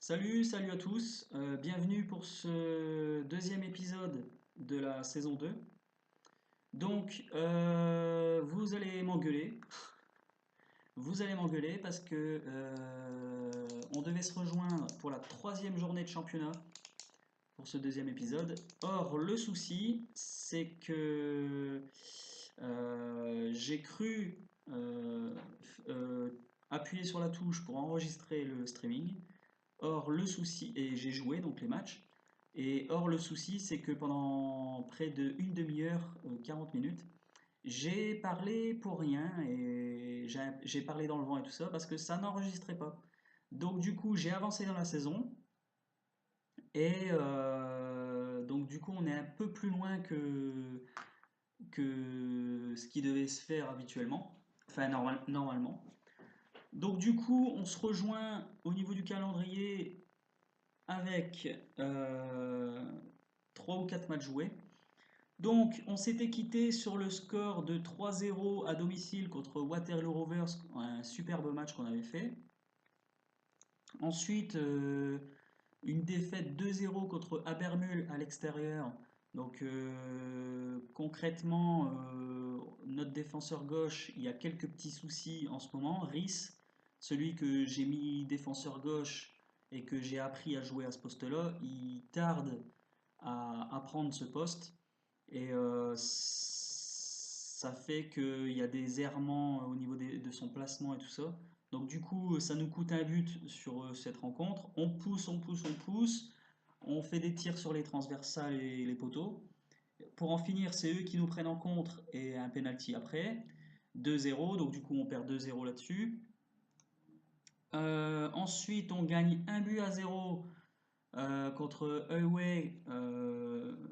Salut à tous, bienvenue pour ce deuxième épisode de la saison 2. Donc, vous allez m'engueuler parce que on devait se rejoindre pour la troisième journée de championnat pour ce deuxième épisode. Or, le souci, c'est que j'ai cru appuyer sur la touche pour enregistrer le streaming. Or, le souci, et j'ai joué donc les matchs, et or le souci c'est que pendant près de une demi-heure, 40 minutes, j'ai parlé pour rien et j'ai parlé dans le vent et tout ça parce que ça n'enregistrait pas. Donc du coup j'ai avancé dans la saison et donc du coup on est un peu plus loin que ce qui devait se faire habituellement, enfin normalement. Donc du coup on se rejoint au niveau du calendrier avec 3 ou 4 matchs joués. Donc, on s'était quitté sur le score de 3-0 à domicile contre Waterloo Rovers, un superbe match qu'on avait fait. Ensuite, une défaite 2-0 contre Abermul à l'extérieur. Donc, concrètement, notre défenseur gauche, il y a quelques petits soucis en ce moment. Rhys, celui que j'ai mis défenseur gauche et que j'ai appris à jouer à ce poste-là, il tarde à prendre ce poste. Et ça fait qu'il y a des errements au niveau de son placement et tout ça. Donc du coup, ça nous coûte un but sur cette rencontre. On pousse, on pousse, on pousse. On fait des tirs sur les transversales et les poteaux. Pour en finir, c'est eux qui nous prennent en contre et un penalty après. 2-0, donc du coup on perd 2-0 là-dessus. Ensuite, on gagne 1 but à 0 contre Huawei,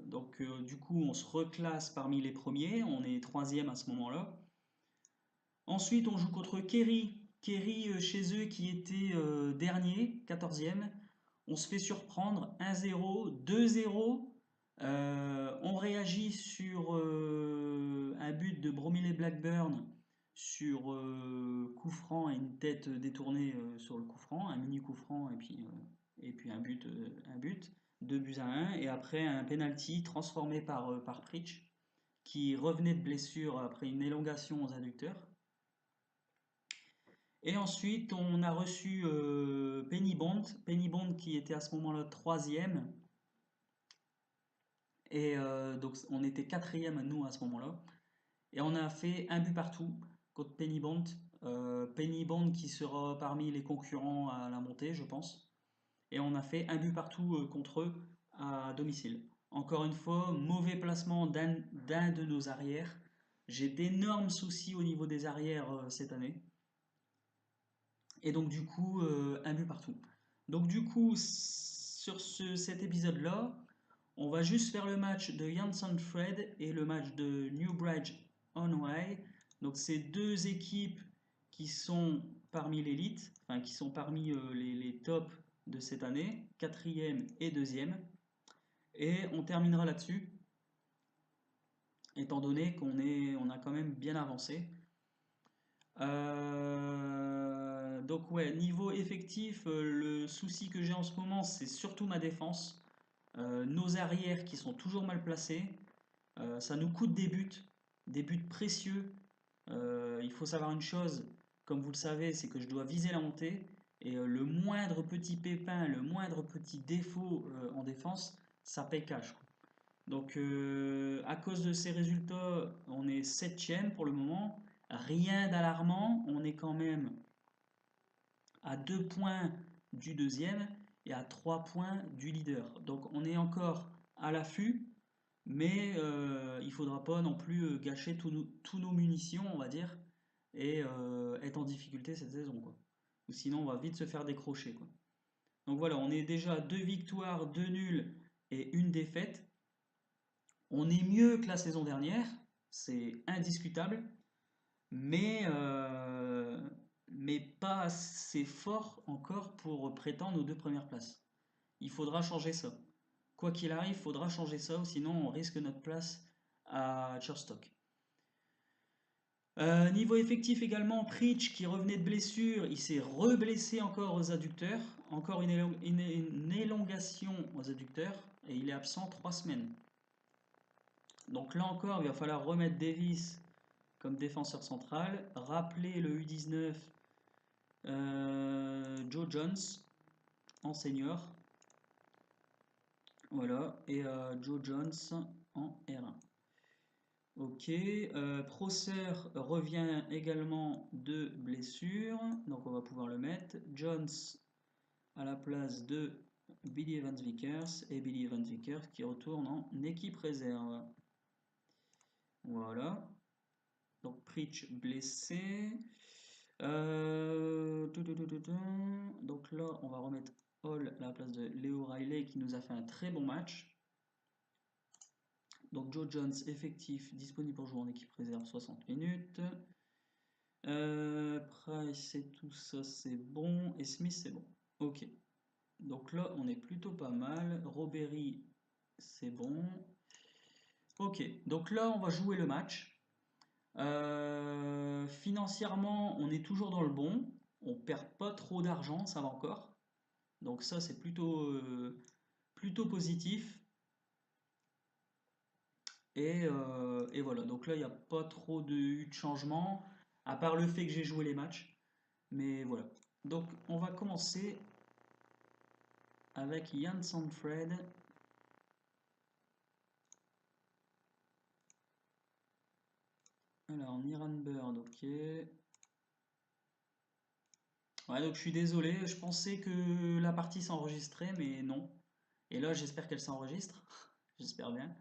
donc du coup on se reclasse parmi les premiers, on est troisième à ce moment-là. Ensuite on joue contre Kerry, chez eux qui était dernier, 14e. On se fait surprendre 1-0, 2-0. On réagit sur un but de Bromley Blackburn sur coup franc et une tête détournée sur le coup franc, un mini coup franc et puis un but, 2 buts à 1 et après un penalty transformé par Pritch qui revenait de blessure après une élongation aux adducteurs. Et ensuite on a reçu Penny Bond qui était à ce moment-là troisième et donc on était quatrième nous à ce moment-là. Et on a fait un but partout contre Penny Bond. Penny Bond qui sera parmi les concurrents à la montée, je pense. Et on a fait un but partout contre eux à domicile. Encore une fois, mauvais placement d'un de nos arrières. J'ai d'énormes soucis au niveau des arrières cette année. Et donc du coup, un but partout. Donc du coup, sur cet épisode-là, on va juste faire le match de Janssen Fred et le match de Newbridge Onway. Donc c'est deux équipes qui sont parmi l'élite, enfin qui sont parmi les tops de cette année, quatrième et deuxième. Et on terminera là-dessus, étant donné on a quand même bien avancé. Donc ouais, niveau effectif, le souci que j'ai en ce moment, c'est surtout ma défense. Nos arrières qui sont toujours mal placés. Ça nous coûte des buts précieux. Il faut savoir une chose, comme vous le savez, c'est que je dois viser la montée. Et le moindre petit pépin, le moindre petit défaut en défense, ça paye cash, quoi. Donc à cause de ces résultats, on est septième pour le moment. Rien d'alarmant, on est quand même à 2 points du deuxième et à 3 points du leader. Donc on est encore à l'affût, mais il ne faudra pas non plus gâcher tous nos munitions, on va dire, et être en difficulté cette saison, quoi. Ou sinon on va vite se faire décrocher, quoi. Donc voilà, on est déjà à 2 victoires, 2 nuls et une défaite. On est mieux que la saison dernière, c'est indiscutable, mais, euh, mais pas assez fort encore pour prétendre aux 2 premières places. Il faudra changer ça. Quoi qu'il arrive, il faudra changer ça, ou sinon on risque notre place à Churstock. Niveau effectif également, Preach qui revenait de blessure, il s'est reblessé encore aux adducteurs, encore une élongation aux adducteurs, et il est absent 3 semaines. Donc là encore, il va falloir remettre Davis comme défenseur central, rappeler le U19 Joe Jones en senior, voilà, et Joe Jones en R1. Ok, Prosser revient également de blessure, donc on va pouvoir le mettre. Jones à la place de Billy Evans Vickers, et Billy Evans Vickers qui retourne en équipe réserve. Voilà, donc Preach blessé. Donc là, on va remettre Hall à la place de Leo Riley qui nous a fait un très bon match. Donc Joe Jones effectif, disponible pour jouer en équipe réserve 60 minutes. Price et tout ça c'est bon. Et Smith c'est bon. Ok. Donc là on est plutôt pas mal. Robbery c'est bon. Ok. Donc là on va jouer le match. Financièrement on est toujours dans le bon. On perd pas trop d'argent, ça va encore. Donc ça c'est plutôt positif. Et voilà, donc là, il n'y a pas trop eu de changement, à part le fait que j'ai joué les matchs. Mais voilà. Donc, on va commencer avec Jan Sandfred. Alors, Niran Bird, ok. Ouais, donc je suis désolé, je pensais que la partie s'enregistrait, mais non. Et là, j'espère qu'elle s'enregistre. J'espère bien.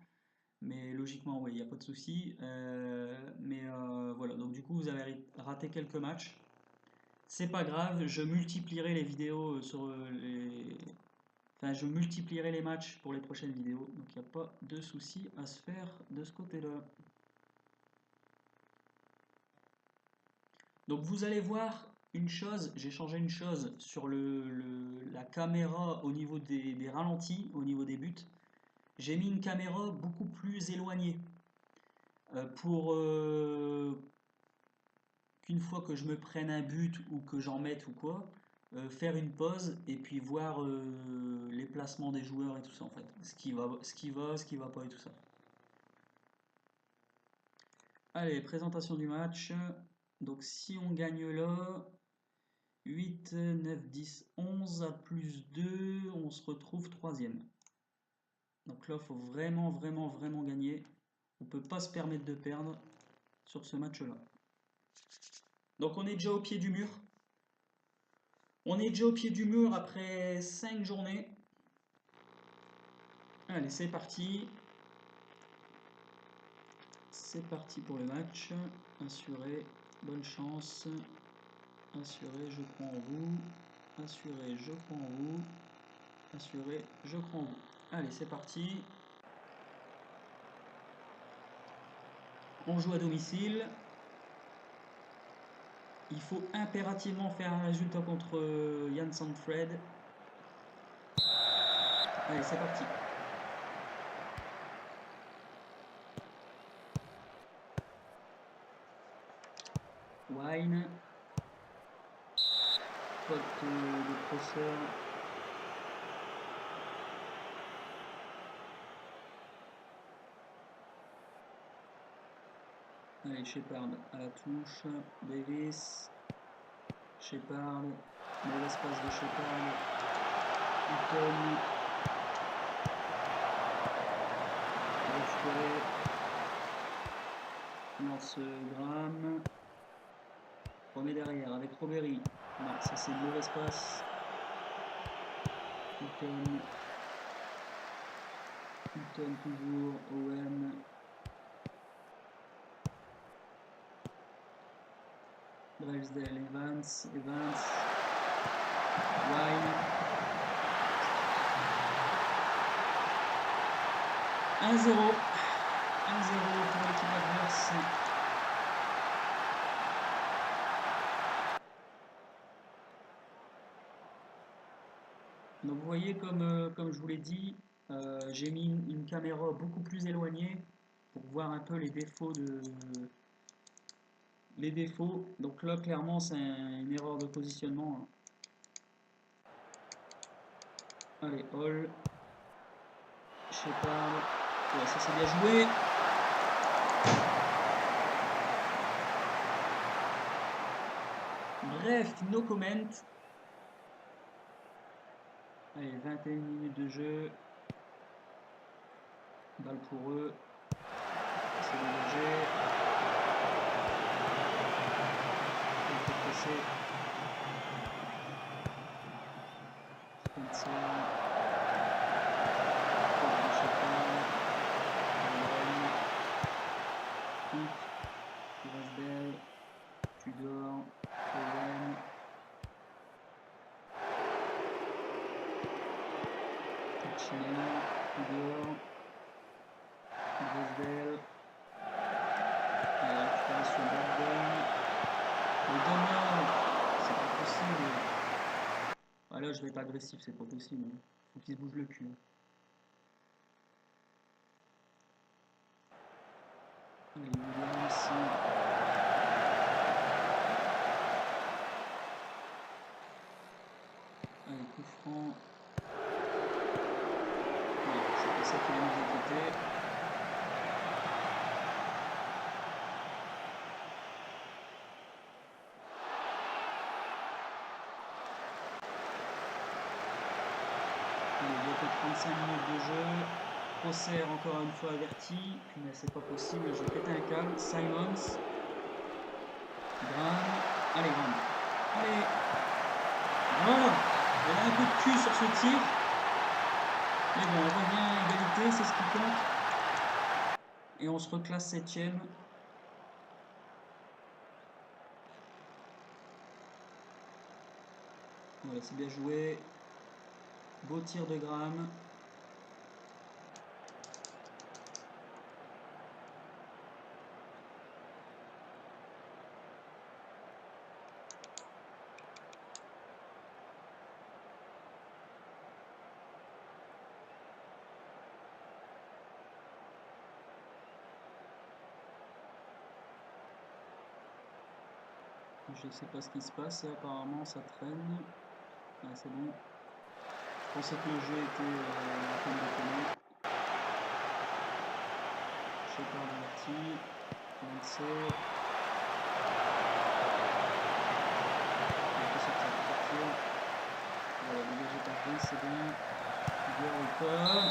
Mais logiquement, oui, il n'y a pas de souci. Voilà, donc du coup, vous avez raté quelques matchs. C'est pas grave, je multiplierai les vidéos sur les... Enfin, je multiplierai les matchs pour les prochaines vidéos. Donc, il n'y a pas de souci à se faire de ce côté-là. Donc, vous allez voir une chose, j'ai changé une chose sur la caméra au niveau des ralentis, au niveau des buts. J'ai mis une caméra beaucoup plus éloignée pour qu'une fois que je me prenne un but ou que j'en mette ou quoi, faire une pause et puis voir les placements des joueurs et tout ça en fait. Ce qui va pas et tout ça. Allez, présentation du match. Donc si on gagne là, 8, 9, 10, 11 à plus 2, on se retrouve 3ème. Donc là, il faut vraiment, vraiment, vraiment gagner. On peut pas se permettre de perdre sur ce match-là. Donc on est déjà au pied du mur. On est déjà au pied du mur après 5 journées. Allez, c'est parti. C'est parti pour le match. Assuré, bonne chance. Assuré, je crois en vous. Assuré, je crois en vous. Assuré, je crois en vous. Allez, c'est parti. On joue à domicile. Il faut impérativement faire un résultat contre Jan Sandfred. Allez, c'est parti. Wine. Faute de Prosser. Allez, Shepard à la touche. Davis. Shepard. Mauvaise passe de Shepard. Eaton. Récupéré. Lance Graham. Remet derrière avec Robbery. Non, ça c'est une mauvaise passe. Eaton. Eaton toujours. Owen. Drysdale, Evans. Wine. 1-0. 1-0 pour l'équipe adverse. Donc vous voyez comme je vous l'ai dit, j'ai mis une caméra beaucoup plus éloignée pour voir un peu les défauts les défauts. Donc là, clairement, c'est une erreur de positionnement. Allez, Hall. Shepard. Ouais, ça c'est bien joué. Bref, no comment. Allez, 21 minutes de jeu. Balle pour eux. C'est dégagé. Il faut presser. Spencer. Drysdale, Tudor, Owen, Ticina, Tudor, Drysdale, et la récupération d'Arden. Le Donner, c'est pas possible. Ah là, je vais être agressif, c'est pas possible. Faut qu'il se bouge le cul. Allez, Williams. Allez, coup franc. Ouais, c'est pas ça qui va nous inquiéter. Allez, il y a que 35 minutes de jeu. Prosser encore une fois averti. Mais c'est pas possible, je vais péter un câble. Simons. Graham. Allez, Graham. Allez. Voilà. Il a un coup de cul sur ce tir. Mais bon, on revient à égalité, c'est ce qui compte. Et on se reclasse 7ème. Voilà, c'est bien joué. Beau tir de Graham. Je sais pas ce qui se passe, apparemment ça traîne. Ah, c'est bon. Je pensais que le jeu était en train de déconner. Shepard averti. Lancé. Voilà, dégagé par Chris, c'est bien. Tudor ou pas.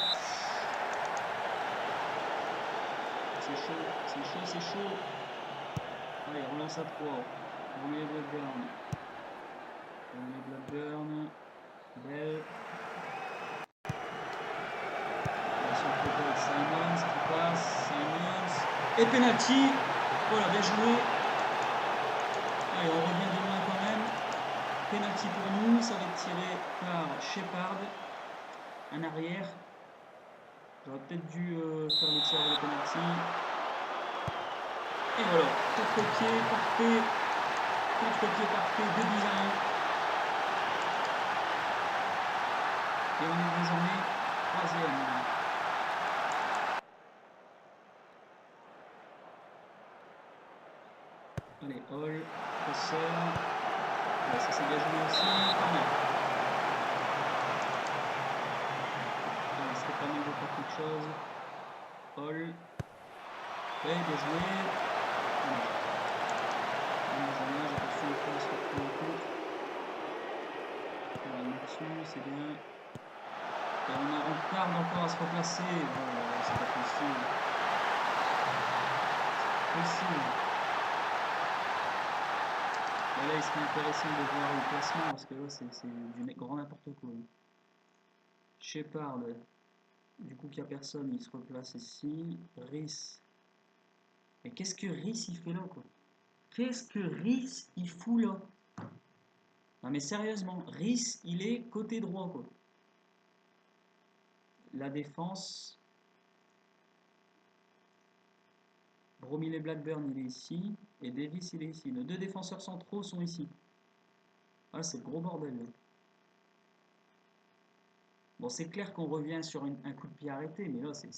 C'est chaud, c'est chaud, c'est chaud. Allez, relance à 3. Rouler Blackburn. Rouler Blackburn. Belle. Sur le côté avec Simons qui passe. Simons. Et penalty. Voilà, bien joué. Allez, on revient de loin quand même. Penalty pour nous, ça va être tiré par Shepard. Un arrière. J'aurais peut-être dû faire le tir de penalty. Et voilà, contre-pied parfait. Contre-pied parfait, 2-1. Et on est désormais 3ème. Allez, Hall, Prosser. Ouais, ça s'est bien joué aussi. Pas mal. Il serait pas mal de faire quelque chose. Hall. Ouais, bien joué. J'ai pas su le faire sur le coup. On va dessus, c'est bien. Et on tarde encore à se replacer. Oh, c'est pas possible. C'est possible. Et là, il serait intéressant de voir le placement parce que là, c'est du grand n'importe quoi. Shepard, du coup, qu'il n'y a personne, il se replace ici. Rhys. Mais qu'est-ce que Rhys il fait là, quoi? Qu'est-ce que Rhys il fout là? Non, mais sérieusement, Rhys il est côté droit, quoi. La défense. Bromley Blackburn il est ici. Et Davis il est ici. Nos deux défenseurs centraux sont ici. Ah, c'est le gros bordel là. Bon, c'est clair qu'on revient sur un coup de pied arrêté, mais là, c'est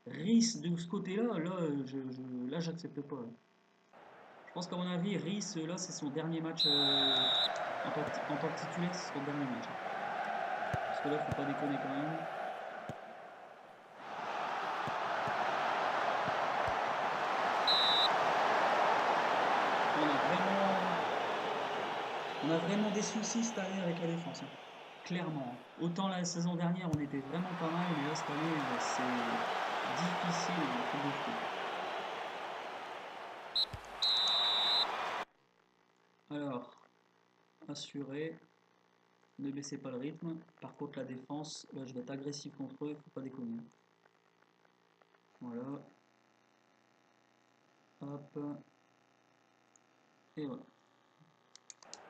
Rhys de ce côté-là, là, là, j'accepte pas. pense qu'à mon avis, Rice, là, c'est son dernier match en tant que titulaire, c'est son dernier match. Parce que là, faut pas déconner quand même. On a vraiment des soucis cette année avec la défense, hein. Clairement. Autant la saison dernière, on était vraiment pas mal, mais là, cette année, c'est difficile, un truc de fou. Alors, assuré, ne baissez pas le rythme. Par contre, la défense, là, je vais être agressif contre eux, faut pas déconner. Voilà. Hop. Et voilà.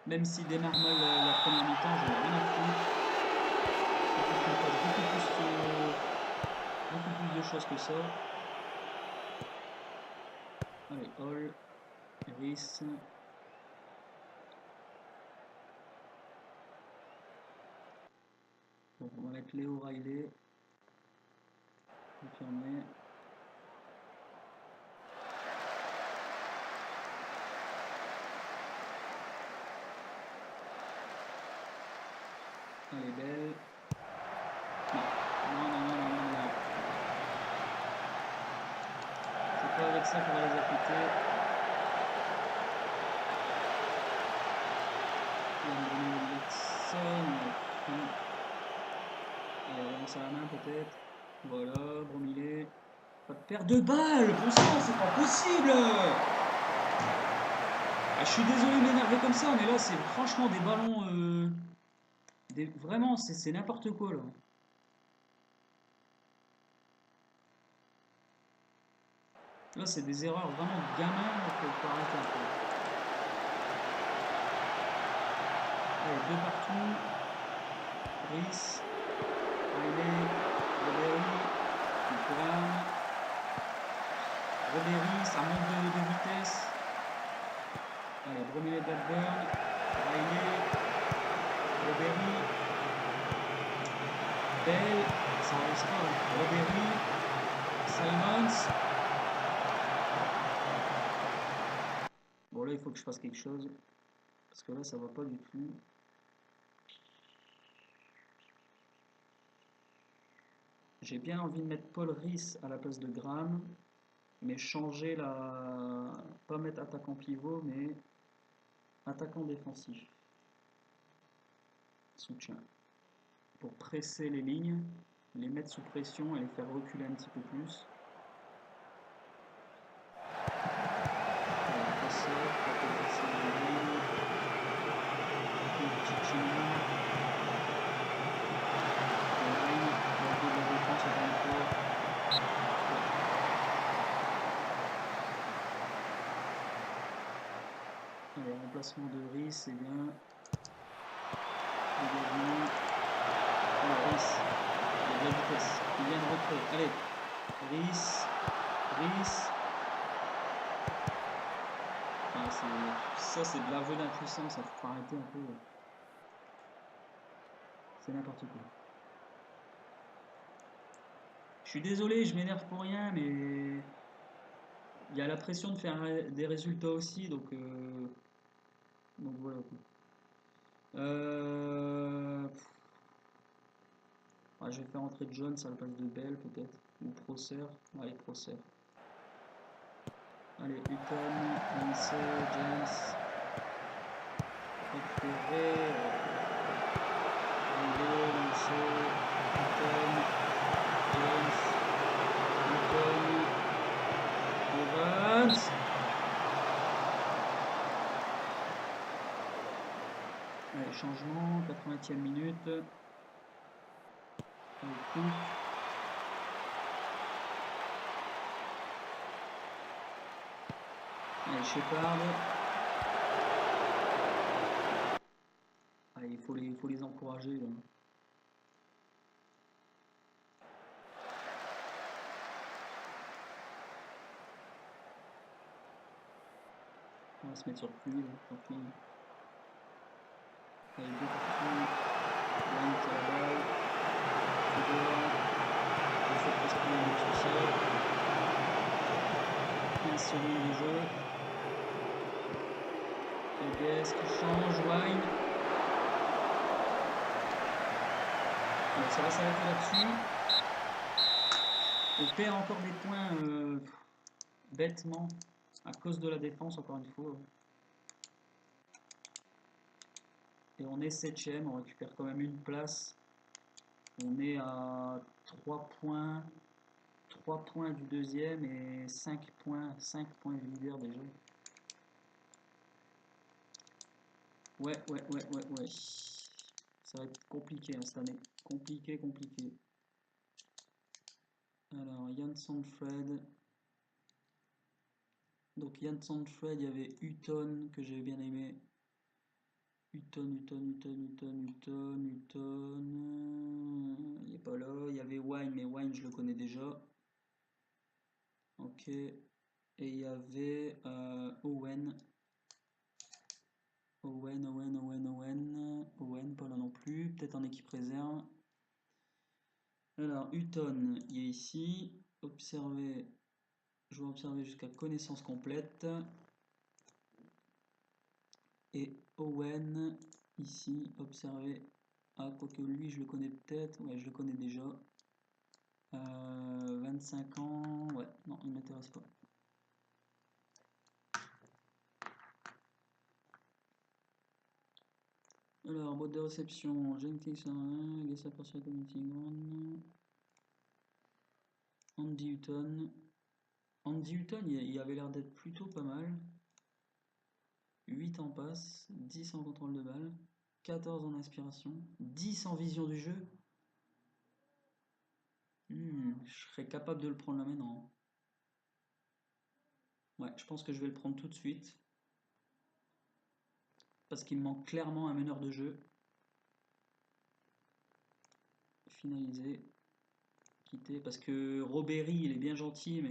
Même s'il démarre mal la première mi-temps, j'en ai rien à foutre. Il faut qu'on fasse beaucoup plus de choses que ça. Allez, Hall, Rhys. Donc on va mettre Léo Riley. Confirmé. Elle est belle. Non. C'est pas avec ça qu'on va les affecter. Allez, relance à la main peut-être. Voilà, Bromilé. Pas de perte de balles. Bon sang, c'est pas possible. Ah, je suis désolé de m'énerver comme ça, mais là, c'est franchement des ballons. Vraiment, c'est n'importe quoi là. Là, c'est des erreurs vraiment de gamin, faut arrêter un peu. Allez, deux partout. Rhys, Riley, Robéry, Thuram. Robéry, ça monte de vitesse. Allez, Bromilé Blackburn, Riley, Robéry, Bell, ça reste pas. Robéry, Simons. Bon, là, il faut que je fasse quelque chose. Parce que là, ça va pas du tout. J'ai bien envie de mettre Paul Rhys à la place de Graham. Mais changer la. Pas mettre attaquant pivot, mais attaquant défensif. Soutien. Pour presser les lignes, les mettre sous pression et les faire reculer un petit peu plus. Allez, remplacement de Rhys, c'est bien. Allez, Rhys, il y a de la vitesse, il vient de retrait. Allez, Rhys. Enfin, ça, c'est de l'aveu d'impuissance, il faut arrêter un peu. C'est n'importe quoi. Je suis désolé, je m'énerve pour rien, mais il y a la pression de faire des résultats aussi, donc voilà. Je vais faire entrer Jones à la place de Bell peut-être, ou Prosser. Allez, Prosser. Allez, Hutton, Lindsay, James, Ferré, Lindsay, Hutton, James, Hutton, Evans. Allez, changement, 80e minute. Allez, Cook. Allez, Shepard. Allez, il faut les encourager là. On va se mettre sur pluie là, tant pis. Allez, deux partout. Grant à la balle. Fedor. Il faut presque le sur ça. 15 secondes de jeu. Rodriguez qui change, Wine. Bon, ça va s'arrêter là-dessus. On perd encore des points bêtement à cause de la défense, encore une fois. Et on est 7ème, on récupère quand même une place. On est à 3 points. 3 points du deuxième et 5 points du leader déjà. Ouais. Ça va être compliqué hein, cette année. Compliqué. Alors, Yann Sandfred. Donc, Yann Sandfred, il y avait Hutton que j'avais bien aimé. Hutton. Il n'est pas là. Il y avait Wine, mais Wine, je le connais déjà. Ok. Et il y avait Owen. Owen, pas là non plus. Peut-être en équipe réserve. Alors, Hutton, il est ici. Observer. Je vais observer jusqu'à connaissance complète. Et Owen, ici, observer. Ah, quoique lui, je le connais peut-être. Ouais, je le connais déjà. 25 ans. Ouais, non, il ne m'intéresse pas. Alors, mode de réception, Jenkins, Gessa Personal Community Ground. Andy Hutton. Andy Hutton, il avait l'air d'être plutôt pas mal. 8 en passe, 10 en contrôle de balle, 14 en inspiration, 10 en vision du jeu. Je serais capable de le prendre là maintenant. Ouais, je pense que je vais le prendre tout de suite. Parce qu'il me manque clairement un meneur de jeu. Finaliser. Quitter. Parce que Robéry, il est bien gentil,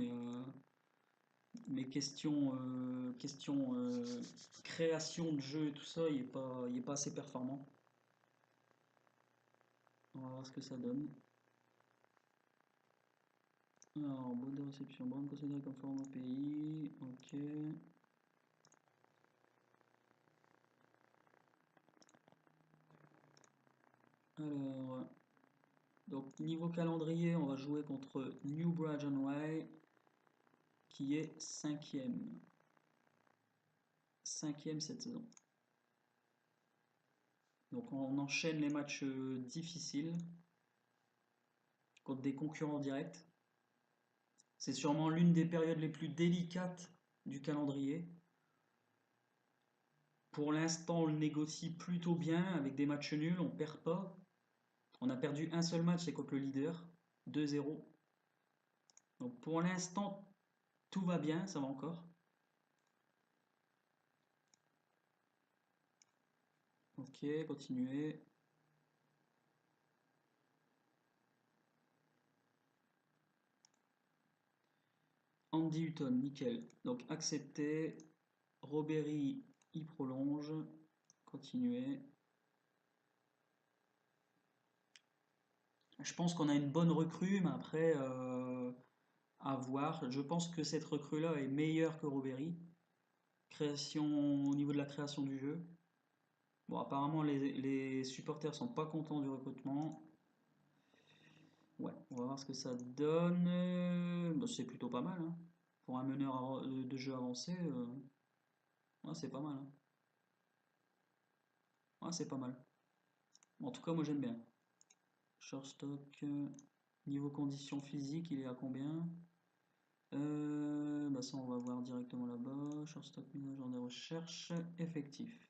mais question création de jeu et tout ça, il est pas assez performant. On va voir ce que ça donne. Alors, mode de réception, bonne considérée comme forme au pays. Ok. Alors, donc niveau calendrier, on va jouer contre New Brighton qui est 5ème. 5ème cette saison. Donc on enchaîne les matchs difficiles contre des concurrents directs. C'est sûrement l'une des périodes les plus délicates du calendrier. Pour l'instant, on le négocie plutôt bien avec des matchs nuls, on perd pas. On a perdu un seul match, c'est contre le leader, 2-0. Donc pour l'instant, tout va bien, ça va encore. Ok, continuez. Andy Hutton, nickel. Donc accepté. Robéry, il prolonge. Continuez. Je pense qu'on a une bonne recrue, mais après, à voir. Je pense que cette recrue-là est meilleure que Robéry. Au niveau de la création du jeu. Bon, apparemment, les supporters sont pas contents du recrutement. Ouais, on va voir ce que ça donne. Bah, c'est plutôt pas mal, hein. Pour un meneur de jeu avancé, ouais, c'est pas mal, hein. Ouais, c'est pas mal. En tout cas, moi j'aime bien. Shortstock, niveau conditions physiques, il est à combien? Bah ça, on va voir directement là-bas. Shortstock, mise à jour des recherches. Effectif.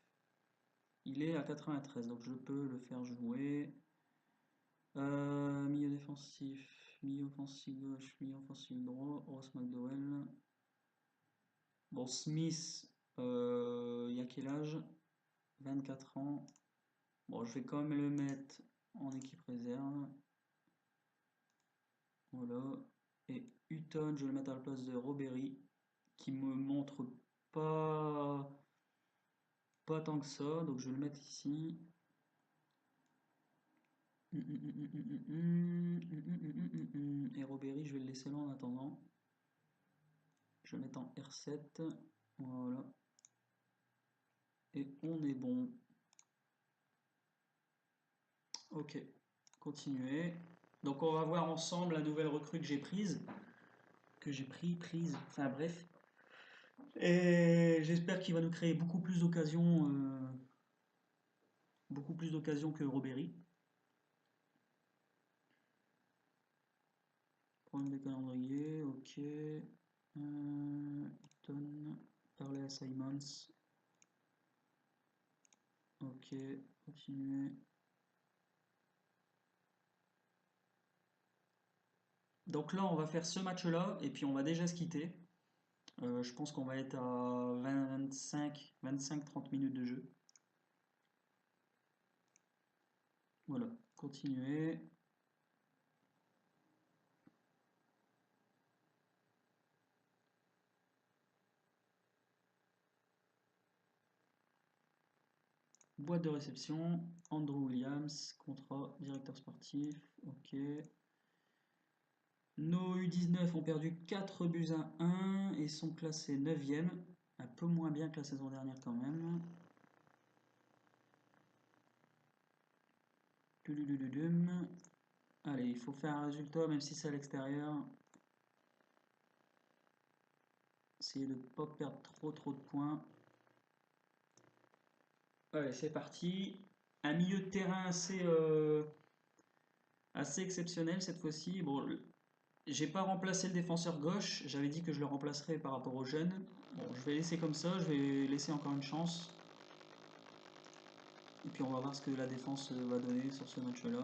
Il est à 93, donc je peux le faire jouer. Milieu défensif, milieu offensif gauche, milieu offensif droit, Ross McDowell. Bon, Smith, il y a quel âge? 24 ans. Bon, je vais quand même le mettre en équipe réserve. Voilà. Et Hutton, je vais le mettre à la place de Robéry, qui me montre pas, pas tant que ça, donc je vais le mettre ici. Et Robéry, je vais le laisser là en attendant. Je vais le mettre en R7. Voilà. Et on est bon. Ok, continuez. Donc on va voir ensemble la nouvelle recrue que j'ai prise. Prise, enfin bref. Et j'espère qu'il va nous créer beaucoup plus d'occasions que Robéry. Problème de calendrier, ok. Ton, parler à Simons. Ok, continuez. Donc là, on va faire ce match-là et puis on va déjà se quitter. Je pense qu'on va être à 25-30 minutes de jeu. Voilà, continuez. Boîte de réception, Andrew Williams, contrat, directeur sportif, ok. Nos U19 ont perdu 4 buts à 1 et sont classés 9e, un peu moins bien que la saison dernière quand même. Allez, il faut faire un résultat même si c'est à l'extérieur. Essayer de ne pas perdre trop de points. Allez, c'est parti. Un milieu de terrain assez exceptionnel cette fois-ci. Bon, j'ai pas remplacé le défenseur gauche. J'avais dit que je le remplacerais par rapport aux jeunes. Bon, je vais laisser comme ça. Je vais laisser encore une chance. Et puis on va voir ce que la défense va donner sur ce match-là.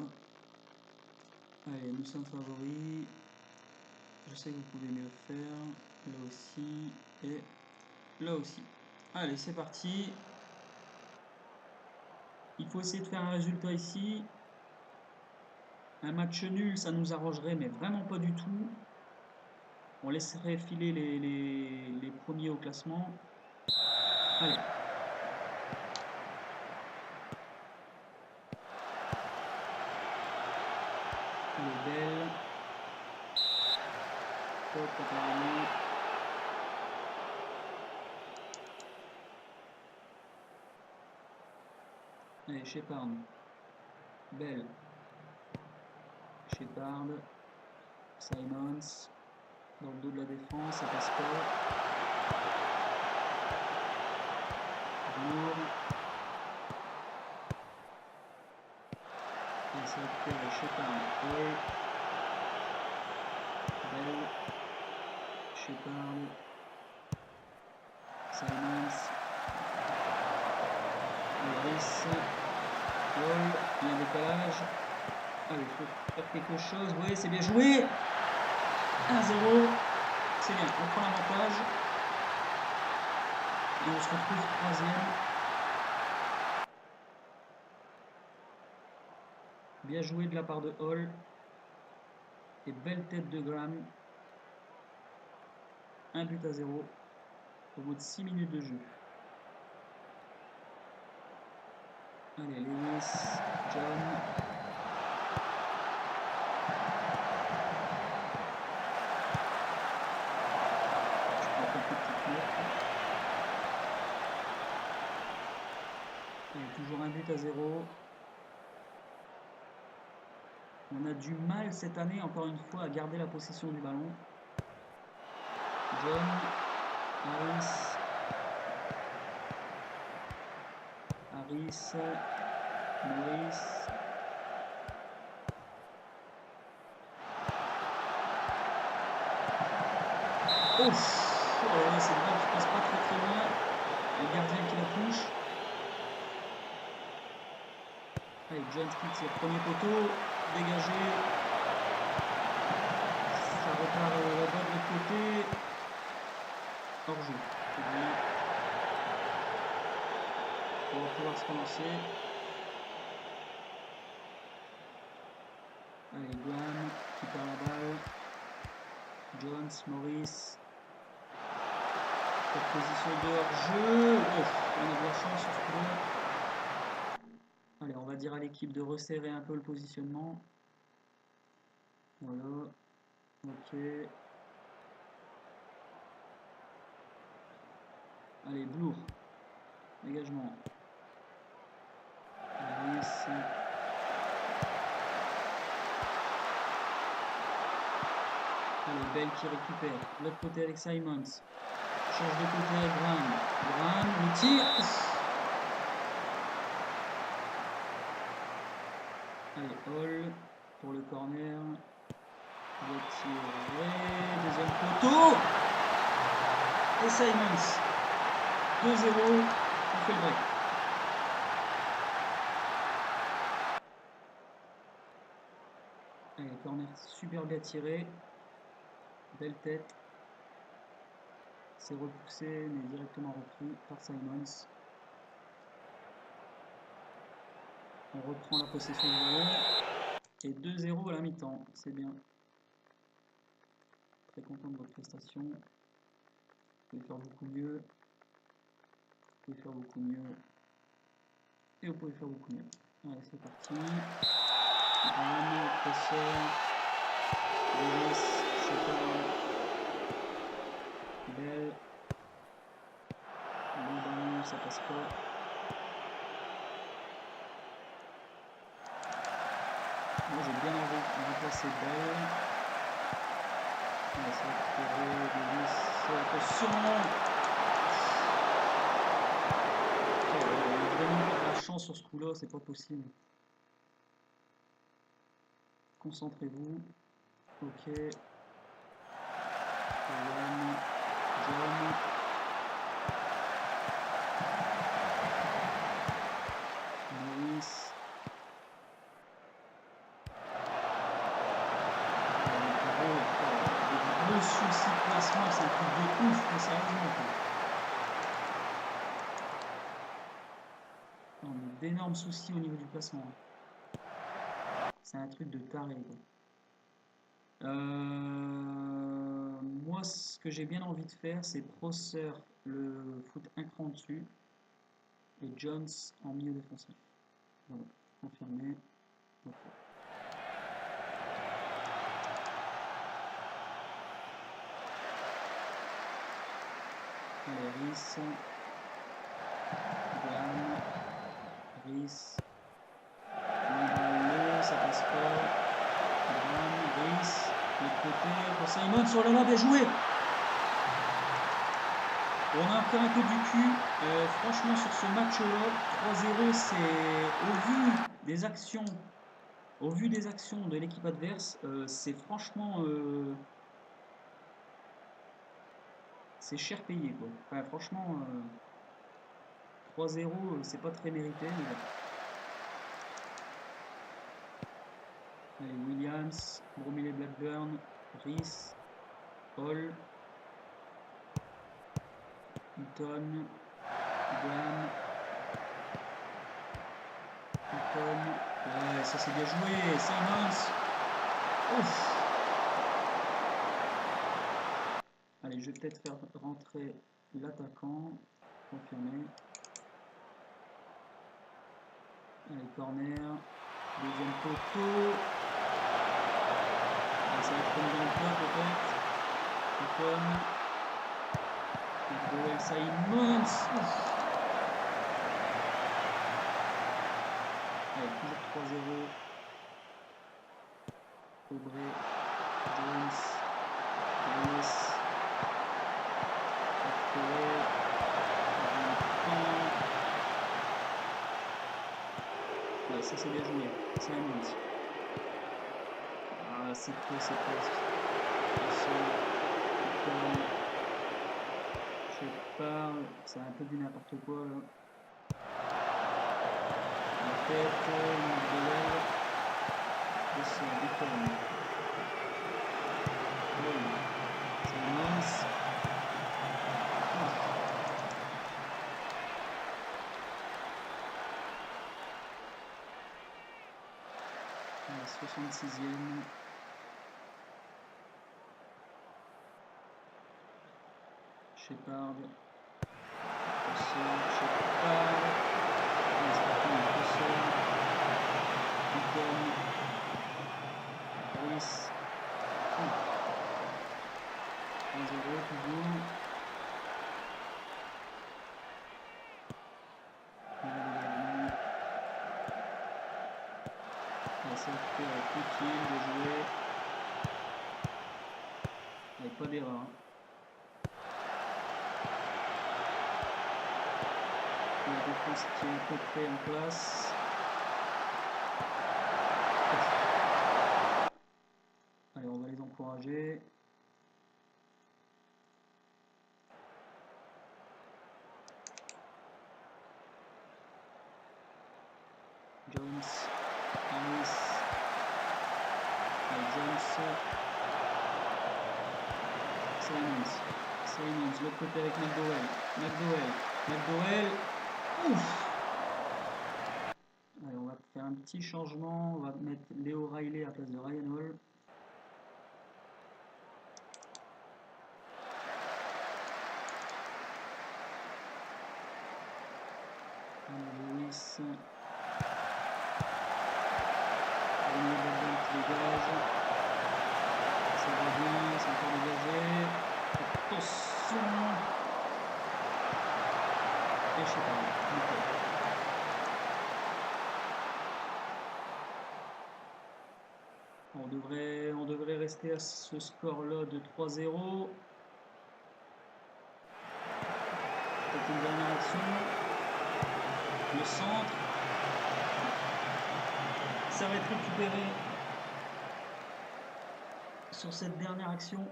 Allez, nous sommes favoris. Je sais que vous pouvez mieux faire. Là aussi. Et là aussi. Allez, c'est parti. Il faut essayer de faire un résultat ici. Un match nul, ça nous arrangerait, mais vraiment pas du tout. On laisserait filer les premiers au classement. Allez. Elle est belle. Top, apparemment. Allez, Shepard. Belle. Shepard. Simons. Dans le dos de la défense, ça passe pas. Lourd. Et ça récupère Shepard. Et belle. Shepard. Simons. Loris. Hall. Il y a un décalage. Allez, il faut faire quelque chose. Oui, c'est bien joué. 1-0. C'est bien, on prend l'avantage. Et on se retrouve troisième. Bien joué de la part de Hall. Et belle tête de Graham. 1-0 au bout de 6 minutes de jeu. Allez, Lewis, John. Je prends quelques petites notes. Et toujours 1-0. On a du mal cette année, encore une fois, à garder la possession du ballon. John, Harris, Morris. Ouf, oh là là, cette balle qui passe pas très loin. Le gardien qui la touche. Allez, John Spitz, le premier poteau, dégagé. Ça repart là-bas de l'autre côté. Hors-jeu, c'est bien. On va pouvoir se relancer. Allez, Graham qui perd la balle. Jones, Morris. Cette position de hors-jeu. On a de la chance sur ce coup-là. Allez, on va dire à l'équipe de resserrer un peu le positionnement. Voilà. Ok. Allez, Blour. Dégagement. Harris. Allez, Bell qui récupère. De l'autre côté avec Simons. Change de côté avec Graham. Graham, le tir. Allez, Hall pour le corner. Il est tiré. Deuxième poteau. Et Simons. 2-0. On fait le break. Allez, corner super bien tiré. Belle tête. C'est repoussé mais directement repris par Simons. On reprend la possession du ballon. Et 2-0 à la mi-temps. C'est bien. Très content de votre prestation. Vous pouvez faire beaucoup mieux. Vous pouvez faire beaucoup mieux. Et vous pouvez faire beaucoup mieux. Allez, c'est parti. Graham, Presser. Davis, Shepard. Bell. Bon ballon, ça passe pas. Moi j'ai bien remplacé Bell. On va se récupérer. Davis, attention. Oh, on a vraiment pas de la chance sur ce coup-là, c'est pas possible. Concentrez-vous. Ok. John. Lewis. Des gros soucis de placement, c'est un truc de ouf, mais sérieusement. On a d'énormes soucis au niveau du placement. C'est un truc de taré. Moi, ce que j'ai bien envie de faire, c'est Prosser le foot un cran dessus et Jones en milieu défensif. Voilà, confirmé. Okay. Allez, Rhys. Graham. Rhys. Ça passe pas. Graham, Rhys. De l'autre côté, pour Simon sur le lob, bien joué. On a encore un peu du cul. Franchement, sur ce match-là, 3-0, c'est au vu des actions de l'équipe adverse, c'est franchement, c'est cher payé, quoi. Enfin, franchement, 3-0, c'est pas très mérité. Mais bon. Allez, Williams, Bromley Blackburn, Rhys, Hall, Eaton, Graham, Eaton. Ouais, ça c'est bien joué. Simons. Ouf. Allez, je vais peut-être faire rentrer l'attaquant. Confirmé. Allez, corner. Deuxième poteau. Allez, ça va être comme dans le plat peut-être. Eaton. Joel Simons. Ouf. Allez, toujours 3-0. Aubrey, Jones, Lewis, ouais, ça c'est bien joué. Simons. Ah, c'est presque. Je parle, c'est un peu du n'importe quoi là. La tête, une duel. Et c'est un déconne. C'est mince. 66e. Shepard. Shepard. Rhys. 1-0 toujours. Ça fait tranquille de jouer. Avec pas d'erreur. Hein. La défense qui est à peu près en place. Allez, on va les encourager. Jones, Harris, Jones, Simons, l'autre côté avec McDowell, ouf! Allez, on va faire un petit changement, on va mettre Léo Riley à la place de Ryan Hall. Lewis. Qui dégage. Ça va bien, c'est encore dégagé. Attention. Et je sais pas. On devrait rester à ce score-là de 3-0. Peut-être une dernière action. Le centre. Ça va être récupéré sur cette dernière action.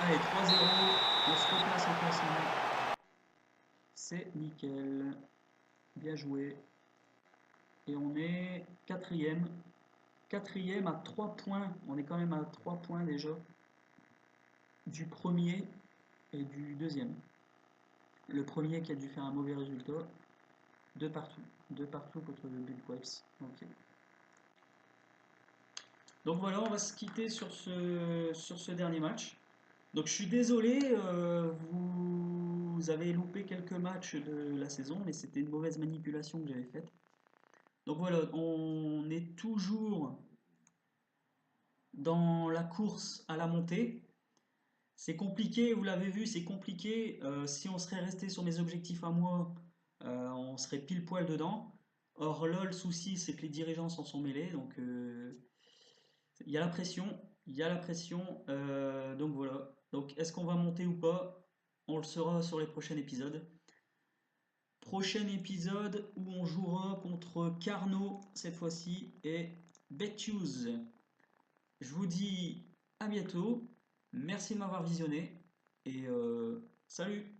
Allez, 3-0. On se replace au classement. C'est nickel. Bien joué. Et on est quatrième. Quatrième à 3 points. On est quand même à 3 points déjà. Du premier et du deuxième. Le premier qui a dû faire un mauvais résultat. De partout. De partout contre le Bulldogs. Ok. Donc voilà, on va se quitter sur ce dernier match. Donc je suis désolé, vous avez loupé quelques matchs de la saison, mais c'était une mauvaise manipulation que j'avais faite. Donc voilà, on est toujours dans la course à la montée. C'est compliqué, vous l'avez vu, c'est compliqué. Si on serait resté sur mes objectifs à moi, on serait pile poil dedans. Or là, le souci, c'est que les dirigeants s'en sont mêlés, donc il y a la pression, il y a la pression. Donc voilà. Donc est-ce qu'on va monter ou pas? On le saura sur les prochains épisodes. Prochain épisode où on jouera contre Carnot cette fois-ci et Betuse. Je vous dis à bientôt. Merci de m'avoir visionné et salut!